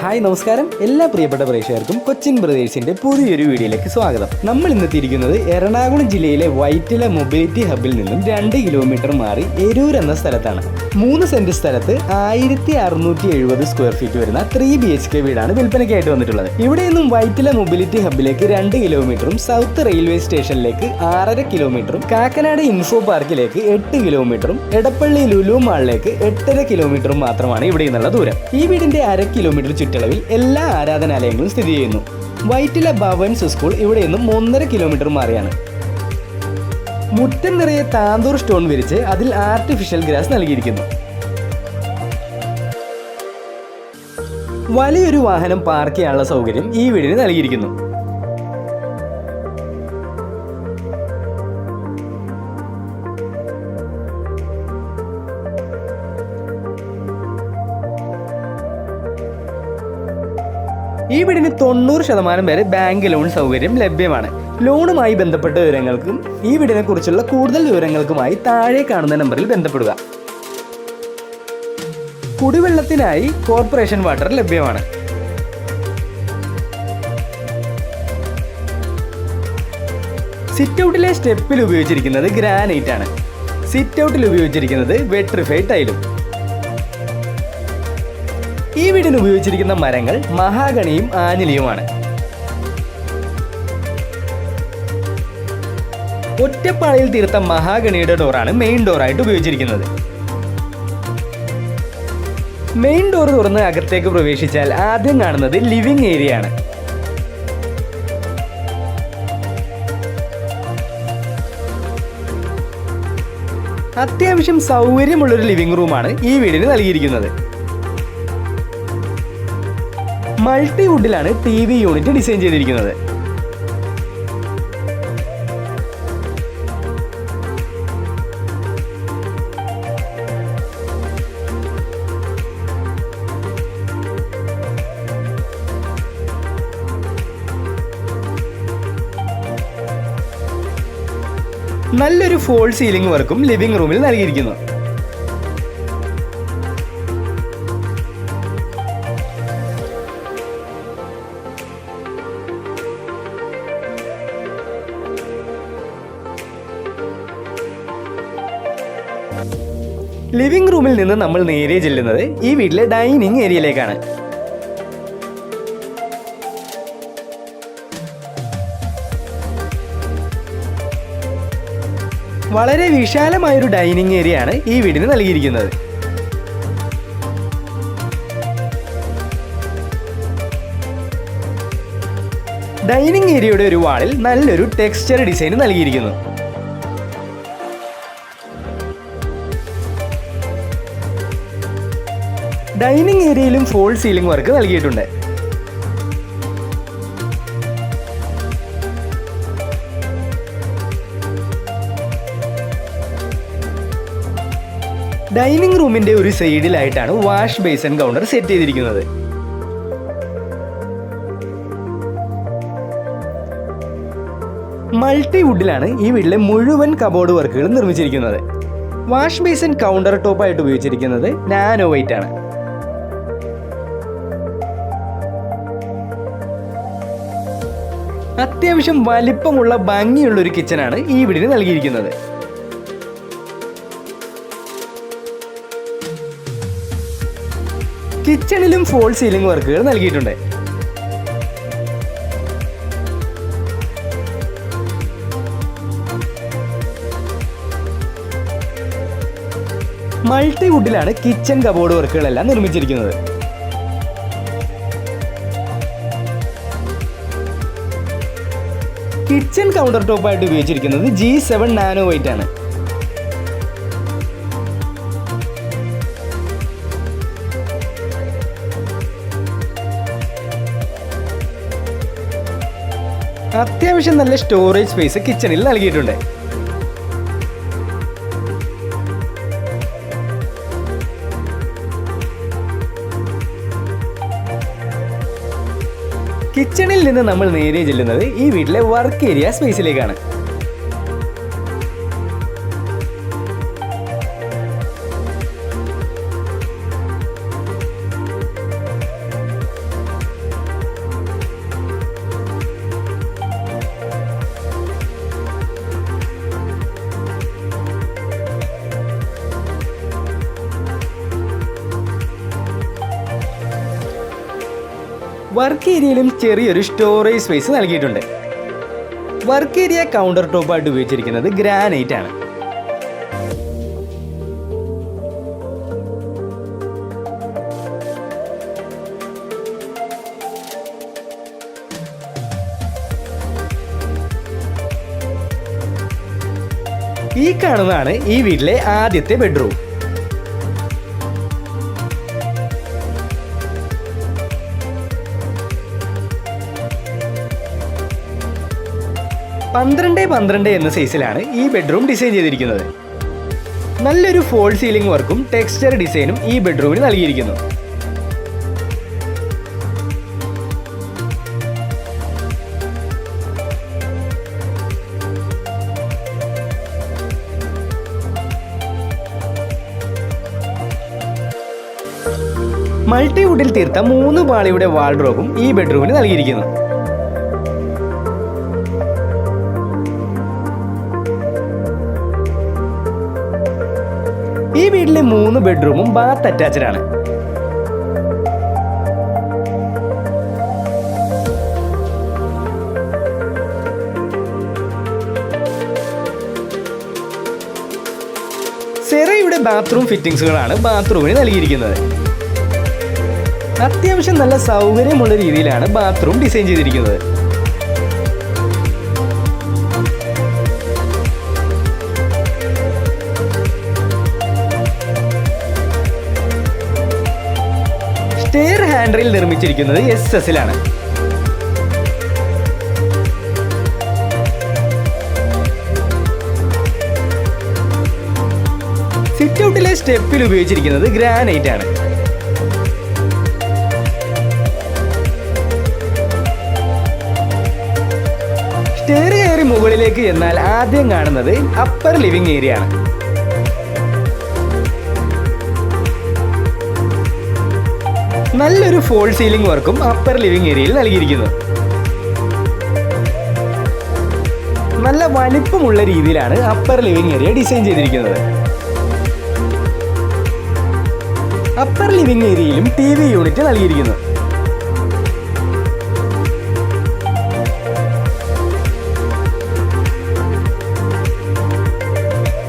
Hi നമസ്കാരം, എല്ലാ പ്രിയപ്പെട്ട പ്രേക്ഷകർക്കും കൊച്ചിൻ ബ്രദേഴ്സിന്റെ പുതിയൊരു വീഡിയോയിലേക്ക് സ്വാഗതം. നമ്മൾ ഇന്ന് എത്തിയിരിക്കുന്നത് എറണാകുളം ജില്ലയിലെ വൈറ്റില മൊബിലിറ്റി ഹബിൽ നിന്നും 2 കിലോമീറ്റർ മാറി എരൂർ എന്ന സ്ഥലത്താണ്. 3 സെന്റ് സ്ഥലത്ത് 1670 സ്ക്വയർ ഫീറ്റ് വരുന്ന 3 BHK വീടാണ് വിൽപ്പനയ്ക്കായിട്ട് വന്നിട്ടുള്ളത്. ഇവിടെ നിന്നും വൈറ്റില മൊബിലിറ്റി ഹബിലേക്ക് 2 കിലോമീറ്ററും സൗത്ത് റെയിൽവേ സ്റ്റേഷനിലേക്ക് 6.5 കിലോമീറ്ററും കാക്കനാട് ഇൻഫോ പാർക്കിലേക്ക് 8 കിലോമീറ്ററും എടപ്പള്ളി ലുലു മാളിലേക്ക് 8.5 കിലോമീറ്ററും മാത്രമാണ് ഇവിടെ നിന്നുള്ള ദൂരം. ഈ വീടിന്റെ 1/2 കിലോമീറ്റർ ചുറ്റളവിൽ എല്ലാ ആരാധനാലയങ്ങളും സ്ഥിതി ചെയ്യുന്നു. വൈറ്റില ഭവൻസ് സ്കൂൾ ഇവിടെ നിന്നും 1.5 കിലോമീറ്റർ മാറിയാണ്. മുറ്റം നിറയെ താന്തൂർ സ്റ്റോൺ വിരിച്ച് അതിൽ ആർട്ടിഫിഷ്യൽ ഗ്രാസ് നൽകിയിരിക്കുന്നു. വലിയൊരു വാഹനം പാർക്ക് ചെയ്യാനുള്ള സൗകര്യം ഈ വീടിന് നൽകിയിരിക്കുന്നു. ഈ വീടിന് 90% വരെ ബാങ്ക് ലോൺ സൗകര്യം ലഭ്യമാണ്. ലോണുമായി ബന്ധപ്പെട്ട വിവരങ്ങൾക്കും ഈ വീടിനെ കുറിച്ചുള്ള കൂടുതൽ വിവരങ്ങൾക്കുമായി താഴെ കാണുന്ന നമ്പറിൽ ബന്ധപ്പെടുക. കുടിവെള്ളത്തിനായി കോർപ്പറേഷൻ വാട്ടർ ലഭ്യമാണ്. സിറ്റ് ഔട്ടിലെ സ്റ്റെപ്പിൽ ഉപയോഗിച്ചിരിക്കുന്നത് ഗ്രാനൈറ്റ് ആണ്. സിറ്റ് ഔട്ടിൽ ഉപയോഗിച്ചിരിക്കുന്നത് വെട്രിഫൈഡ് ടൈലും. ഈ വീടിന് ഉപയോഗിച്ചിരിക്കുന്ന മരങ്ങൾ മഹാഗണിയും ആഞ്ഞിലിയുമാണ്. ഒറ്റപ്പാളയിൽ തീർത്ത മഹാഗണിയുടെ ഡോറാണ് മെയിൻ ഡോറായിട്ട് ഉപയോഗിച്ചിരിക്കുന്നത്. മെയിൻ ഡോർ തുറന്ന് അകത്തേക്ക് പ്രവേശിച്ചാൽ ആദ്യം കാണുന്നത് ലിവിംഗ് ഏരിയ ആണ്. അത്യാവശ്യം സൗകര്യമുള്ളൊരു ലിവിംഗ് റൂമാണ് ഈ വീടിന് നൽകിയിരിക്കുന്നത്. മൾട്ടി വുഡിലാണ് TV യൂണിറ്റ് ഡിസൈൻ ചെയ്തിരിക്കുന്നത്. നല്ലൊരു ഫോൾ സീലിംഗ് വർക്കും ലിവിംഗ് റൂമിൽ നൽകിയിരിക്കുന്നു. ലിവിംഗ് റൂമിൽ നിന്ന് നമ്മൾ നേരെ ചെല്ലുന്നത് ഈ വീട്ടിലെ ഡൈനിങ് ഏരിയയിലേക്കാണ്. വളരെ വിശാലമായൊരു ഡൈനിങ് ഏരിയ ആണ് ഈ വീടിന് നൽകിയിരിക്കുന്നത്. ഡൈനിങ് ഏരിയയുടെ ഒരു വാളിൽ നല്ലൊരു ടെക്സ്ചർ ഡിസൈൻ നൽകിയിരിക്കുന്നു. ഡൈനിങ് ഏരിയയിലും ഫോൾ സീലിംഗ് വർക്ക് നൽകിയിട്ടുണ്ട്. ഡൈനിങ് റൂമിന്റെ ഒരു സൈഡിലായിട്ടാണ് വാഷ് ബേസിൻ കൗണ്ടർ സെറ്റ് ചെയ്തിരിക്കുന്നത്. മൾട്ടി വുഡിലാണ് ഈ വീട്ടിലെ മുഴുവൻ കബോർഡ് വർക്കുകൾ നിർമ്മിച്ചിരിക്കുന്നത്. വാഷ് ബേസിൻ കൗണ്ടർ ടോപ്പായിട്ട് ഉപയോഗിച്ചിരിക്കുന്നത് നാനോ വൈറ്റ് ആണ്. അത്യാവശ്യം വലിപ്പമുള്ള ഭംഗിയുള്ള ഒരു കിച്ചനാണ് ഈ വീടിന് നൽകിയിരിക്കുന്നത്. കിച്ചണിലും ഫോൾ സീലിംഗ് വർക്കുകൾ നൽകിയിട്ടുണ്ട്. മൾട്ടി വുഡിലാണ് കിച്ചൺ കബോർഡ് വർക്കുകളെല്ലാം നിർമ്മിച്ചിരിക്കുന്നത്. കിച്ചൺ കൗണ്ടർ ടോപ്പായിട്ട് ഉപയോഗിച്ചിരിക്കുന്നത് G7 നാനോ വൈറ്റ് ആണ്. അത്യാവശ്യം നല്ല സ്റ്റോറേജ് സ്പേസ് കിച്ചണിൽ നൽകിയിട്ടുണ്ട്. കിച്ചണിൽ നിന്ന് നമ്മൾ നേരെ ചെല്ലുന്നത് ഈ വീട്ടിലെ വർക്ക് ഏരിയ സ്പേസിലേക്കാണ്. വർക്ക് ഏരിയയിലും ചെറിയൊരു സ്റ്റോറേജ് സ്പേസ് നൽകിയിട്ടുണ്ട്. വർക്ക് ഏരിയ കൗണ്ടർ ടോപ്പായിട്ട് ഉപയോഗിച്ചിരിക്കുന്നത് ഗ്രാനൈറ്റ് ആണ്. ഈ കാണുന്നതാണ് ഈ വീട്ടിലെ ആദ്യത്തെ ബെഡ്റൂം. പന്ത്രണ്ട് എന്ന സൈസിലാണ് ഈ ബെഡ്റൂം ഡിസൈൻ ചെയ്തിരിക്കുന്നത്. നല്ലൊരു ഫോൾ സീലിംഗ് വർക്കും ടെക്സ്ചർ ഡിസൈനും ഈ ബെഡ്റൂമിന് നൽകിയിരിക്കുന്നു. മൾട്ടിവുഡിൽ തീർത്ത 3 പാളിയുടെ വാൾഡ്രോബും ഈ ബെഡ്റൂമിന് നൽകിയിരിക്കുന്നു. ഈ വീട്ടിലെ 3 ബെഡ്റൂമും ബാത്ത് അറ്റാച്ച്ഡ് ആണ്. സെറയുടെ ബാത്റൂം ഫിറ്റിംഗ്സുകളാണ് ബാത്റൂമിന് നൽകിയിരിക്കുന്നത്. അത്യാവശ്യം നല്ല സൗകര്യമുള്ള രീതിയിലാണ് ബാത്റൂം ഡിസൈൻ ചെയ്തിരിക്കുന്നത്. സ്റ്റെയർ ഹാൻഡിൽ നിർമ്മിച്ചിരിക്കുന്നത് SS-ലാണ്. സിറ്റ് ഔട്ടിലെ സ്റ്റെപ്പിൽ ഉപയോഗിച്ചിരിക്കുന്നത് ഗ്രാനൈറ്റ് ആണ്. സ്റ്റെയർ കയറി മുകളിലേക്ക് എന്നാൽ ആദ്യം കാണുന്നത് അപ്പർ ലിവിംഗ് ഏരിയ ആണ്. നല്ലൊരു ഫോൾ സീലിംഗ് വർക്കും അപ്പർ ലിവിംഗ് ഏരിയയിൽ നൽകിയിരിക്കുന്നു. നല്ല വലിപ്പമുള്ള രീതിയിലാണ് അപ്പർ ലിവിംഗ് ഏരിയ ഡിസൈൻ ചെയ്തിരിക്കുന്നത്. അപ്പർ ലിവിംഗ് ഏരിയയിലും TV യൂണിറ്റ് നൽകിയിരിക്കുന്നു.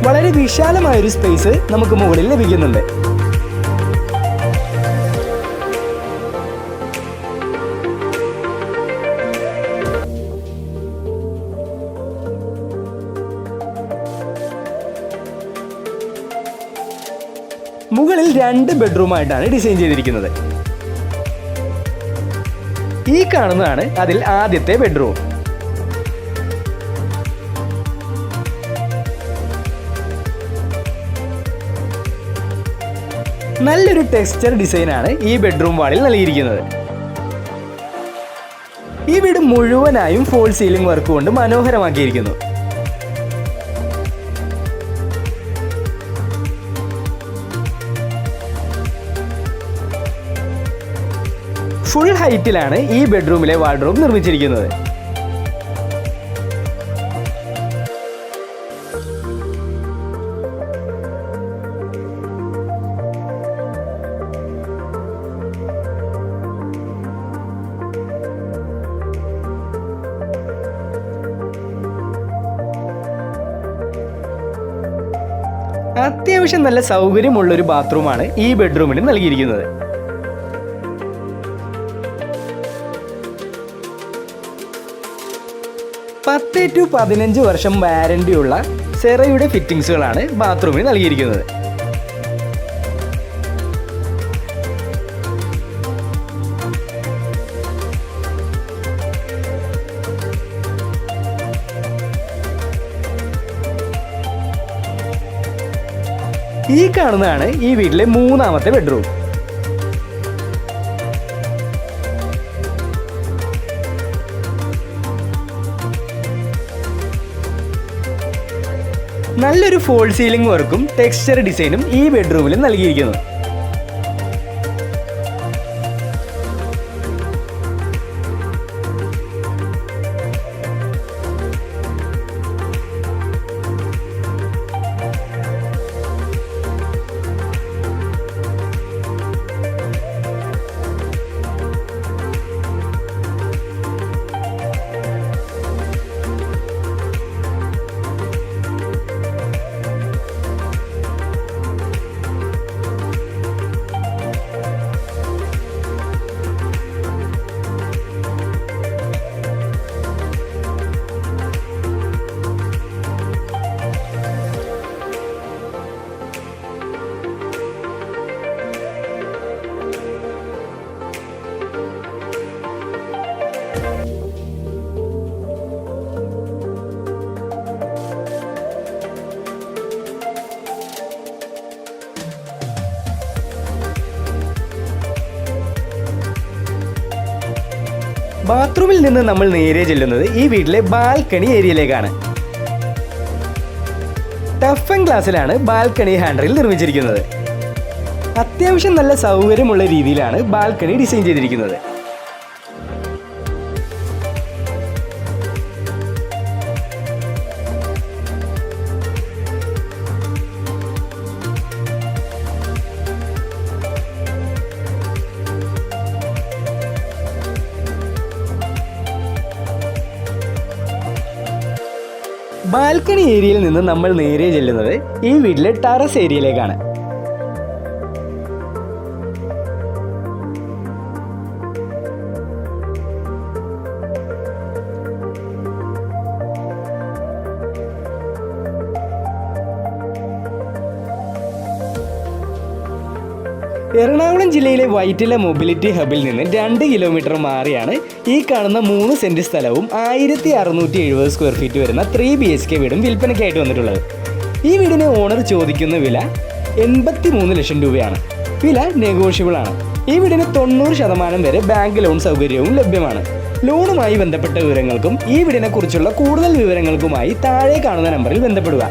വളരെ വിശാലമായൊരു സ്പേസ് നമുക്ക് മുകളിൽ ലഭിക്കുന്നുണ്ട്. മുകളിൽ 2 ബെഡ്റൂമായിട്ടാണ് ഡിസൈൻ ചെയ്തിരിക്കുന്നത്. ഈ കാണുന്നതാണ് അതിൽ ആദ്യത്തെ ബെഡ്റൂം. നല്ലൊരു ടെക്സ്ചർ ഡിസൈനാണ് ഈ ബെഡ്റൂം വാളിൽ നൽകിയിരിക്കുന്നത്. ഈ വീട് മുഴുവനായും ഫോൾ സീലിംഗ് വർക്ക് കൊണ്ട് മനോഹരമാക്കിയിരിക്കുന്നു. ഫുൾ ഹൈറ്റിലാണ് ഈ ബെഡ്റൂമിലെ വാർഡ്രോബ് നിർമ്മിച്ചിരിക്കുന്നത്. അത്യാവശ്യം നല്ല സൗകര്യമുള്ളൊരു ബാത്റൂമാണ് ഈ ബെഡ്റൂമിന് നൽകിയിരിക്കുന്നത്. പത്ത് ടു 15 വർഷം വാരണ്ടിയുള്ള സെറയുടെ ഫിറ്റിംഗ്സുകളാണ് ബാത്റൂമിന് നൽകിയിരിക്കുന്നത്. ഈ കാണുന്നതാണ് ഈ വീട്ടിലെ 3ാമത്തെ ബെഡ്റൂം. നല്ലൊരു ഫോൾ സീലിംഗ് വർക്കും ടെക്സ്ചർ ഡിസൈനും ഈ ബെഡ്റൂമിൽ നൽകിയിരിക്കുന്നു. ബാത്റൂമിൽ നിന്ന് നമ്മൾ നേരെ ചെല്ലുന്നത് ഈ വീട്ടിലെ ബാൽക്കണി ഏരിയയിലേക്കാണ്. ടഫ് ആൻഡ് ഗ്ലാസ്സിലാണ് ബാൽക്കണി ഹാൻഡ്രയിൽ നിർമ്മിച്ചിരിക്കുന്നത്. അത്യാവശ്യം നല്ല സൗകര്യമുള്ള രീതിയിലാണ് ബാൽക്കണി ഡിസൈൻ ചെയ്തിരിക്കുന്നത്. ബാൽക്കണി ഏരിയയിൽ നിന്ന് നമ്മൾ നേരെ ചെല്ലുന്നത് ഈ വീട്ടിലെ ടെറസ് ഏരിയയിലേക്കാണ്. എറണാകുളം ജില്ലയിലെ വൈറ്റില മൊബിലിറ്റി ഹബിൽ നിന്ന് 2 കിലോമീറ്റർ മാറിയാണ് ഈ കാണുന്ന 3 സെന്റ് സ്ഥലവും 1670 സ്ക്വയർ ഫീറ്റ് വരുന്ന 3 BHK വീടും വിൽപ്പനയ്ക്കായിട്ട് വന്നിട്ടുള്ളത്. ഈ വീടിന് ഓണർ ചോദിക്കുന്ന വില 83 ലക്ഷം രൂപയാണ്. വില നെഗോഷ്യബിൾ ആണ്. ഈ വീടിന് 90% വരെ ബാങ്ക് ലോൺ സൗകര്യവും ലഭ്യമാണ്. ലോണുമായി ബന്ധപ്പെട്ട വിവരങ്ങൾക്കും ഈ വീടിനെ കുറിച്ചുള്ള കൂടുതൽ വിവരങ്ങൾക്കുമായി താഴെ കാണുന്ന നമ്പറിൽ ബന്ധപ്പെടുക.